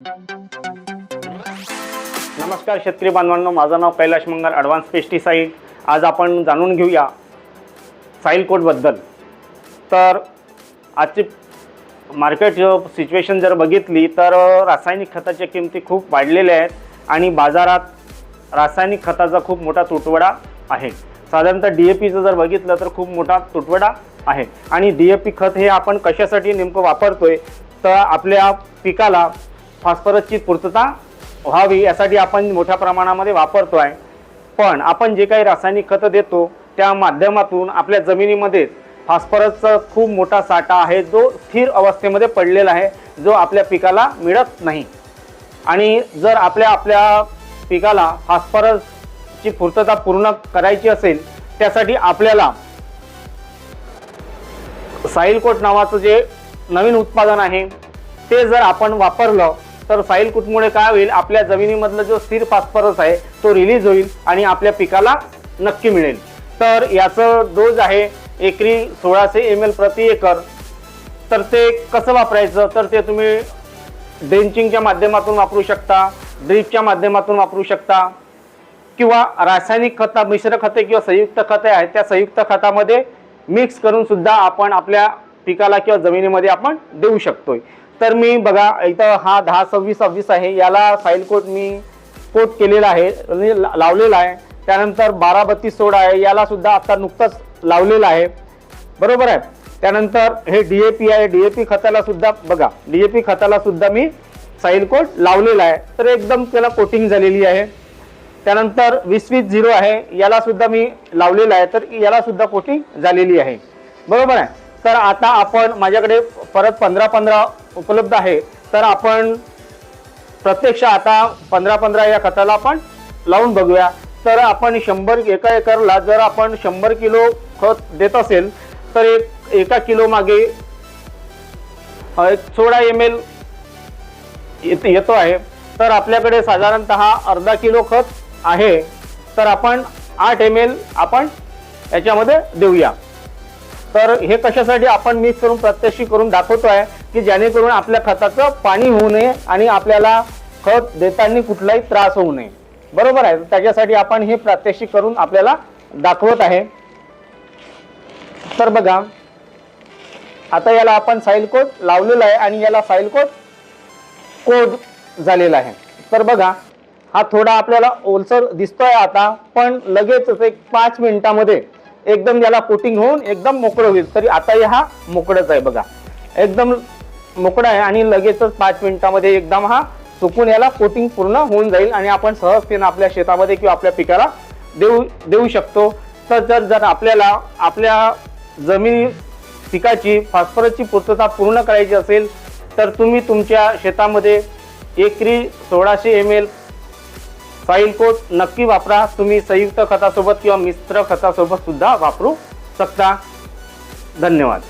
नमस्कार शेतकरी बांधवांनो, माझं नाव कैलाश मंगर, ॲडव्हान्स पेस्टिसाइड। आज आपण जाणून घेऊया साईल कोटबद्दल। तर आजची मार्केट सिच्युएशन जर बघितली तर रासायनिक खताच्या किमती खूप वाढलेल्या आहेत आणि बाजारात रासायनिक खताचा खूप मोठा तुटवडा आहे। साधारणतः DAPचं जर बघितलं तर खूप मोठा तुटवडा आहे आणि DAP खत हे आपण कशासाठी नेमकं वापरतोय तर आपल्या पिकाला फॉस्फरसची पूर्तता व्हावी यासाठी आपण मोठ्या प्रमाणामध्ये वापरतोय। पण आपण जे काही रासायनिक खत देतो त्या माध्यमातून आपल्या जमिनीमध्ये फॉस्फरसचा खूप मोठा साठा आहे जो स्थिर अवस्थेमध्ये पडलेला आहे, जो आपल्या पिकाला मिळत नाही। आणि जर आपल्या पिकाला फॉस्फरसची पूर्तता पूर्ण करायची असेल त्यासाठी आपल्याला साईल कोट नावाचं जे नवीन उत्पादन आहे ते जर आपण वापरलं तर साईल कोटमुळे काय होईल, आपल्या जमिनीमधला जो स्थिर फॉस्फरस आहे तो रिलीज होईल आणि आपल्या पिकाला नक्की मिळेल। तर याचं डोज आहे एकरी 1600 ml प्रति एकर। तर ते कसं वापरायचं तर ते तुम्ही ड्रेंचिंगच्या माध्यमातून वापरू शकता, ड्रिपच्या माध्यमातून वापरू शकता किंवा रासायनिक खत मिश्र खते किंवा संयुक्त खते आहेत त्या संयुक्त खतामध्ये मिक्स करून सुद्धा आपण आपल्या पिकाला किंवा जमिनीमध्ये आपण देऊ शकतोय। तर मी बघा इथं हा 10-26-26 आहे, याला साईल कोट मी कोट केलेला आहे, लावलेला आहे। त्यानंतर 12-32-16 आहे, याला सुद्धा आता नुकतंच लावलेला आहे, बरोबर आहे। त्यानंतर हे DAP आहे, DAP खताला सुद्धा बघा, DAP खताला सुद्धा मी साईल कोट लावलेला आहे, तर एकदम त्याला कोटिंग झालेली आहे। त्यानंतर 20-20-0 आहे, याला सुद्धा मी लावलेला आहे, तर याला सुद्धा कोटिंग झालेली आहे, बरोबर आहे। तर आता आपण माझ्याकडे परत 15-15 उपलब्ध आहे, तर आपण प्रत्यक्ष आता 15-15 या खताला आपण लावून बघूया। तर आपण 100 एका एकरला जर आपण 100 किलो खत देत असेल तर एका किलो मागे 16 ml येतो आहे। तर आपल्याकडे साधारणतः अर्धा किलो खत आहे, तर आपण 8 ml आपण याच्यामध्ये देऊया। तर हे कशासाठी आपण मिक्स करून प्रत्यक्ष करून दाखवतोय की जेणेकरून आपल्या खताचं पाणी होऊ नये आणि आपल्याला खत देताना कुठलाही त्रास होऊ नये, बरोबर आहे। त्याच्यासाठी आपण हे प्रात्यक्षिक करून आपल्याला दाखवत आहे। तर बघा आता याला आपण साईल कोट लावलेला आहे आणि याला साईल कोट झालेला आहे। तर बघा हा थोडा आपल्याला ओलसर दिसतोय आता, पण लगेचच एक 5 मिनिटांमध्ये एकदम याला कोटिंग होऊन एकदम मोकळं होईल। तरी आता हा मोकळाच आहे, बघा एकदम मोकळा आहे आणि लगेचच 5 मिनिटांमध्ये एकदम हा सुकून याला कोटिंग पूर्ण होऊन जाईल आणि आपण सहजतेने आपल्या शेतामध्ये किंवा आपल्या पिकाला देऊ शकतो। तर जर आपल्याला आपल्या जमिनी पिकाची फॉस्फरसची पूर्तता पूर्ण करायची असेल तर तुम्ही तुमच्या शेतामध्ये एकरी 1600 ml साईल कोट नक्की वापरा। तुम्ही संयुक्त खतासोबत किंवा मिश्र खतासोबत सुद्धा वापरू शकता। धन्यवाद।